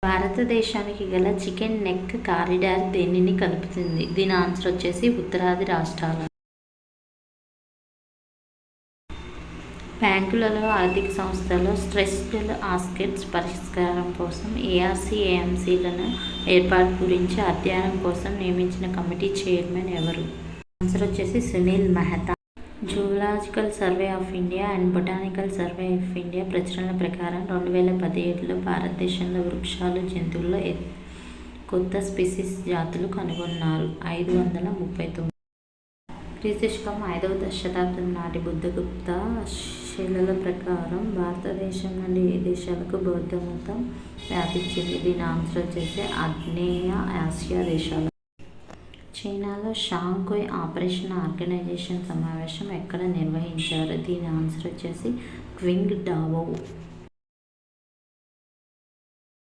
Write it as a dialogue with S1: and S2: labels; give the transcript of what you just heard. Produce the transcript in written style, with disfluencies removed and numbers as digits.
S1: భారతదేశానికి గల chicken neck corridor దేనిని కలుపుతుంది? దీని ఆన్సర్ వచ్చేసి ఉత్తరాది రాష్ట్రాలు. బ్యాంకులలో, ఆర్థిక సంస్థలలో స్ట్రెస్డ్ అసెట్స్ పరిష్కారం కోసం ఏఆర్సీ-ఏఎంసీలను ఏర్పాటు గురించి అధ్యయనం కోసం నియమించిన కమిటీ చైర్మన్ ఎవరు? ఆన్సర్ వచ్చేసి Sunil Mehta. Zoological survey of India and botanical survey of India ప్రచురణ ప్రకారం 2017లో భారతదేశంలో వృక్షాలు, జంతువుల్లో కొత్త స్పీసీస్ జాతులు కనుగొన్నారు. 539. క్రీస్తుశకం 5వ శతాబ్దం నాటి బుద్ధగుప్త శిలల ప్రకారం భారతదేశం నుండి ఏ దేశాలకు బౌద్ధ మతం వ్యాపించింది? దీని ఆన్సర్ వచ్చేసి ఆగ్నేయ ఆసియా దేశాలు. చైనాలో షాంఘై ఆపరేషన్ ఆర్గనైజేషన్ సమావేశం ఎక్కడ నిర్వహించారు? దీని ఆన్సర్ వచ్చేసి క్వింగ్ డావో.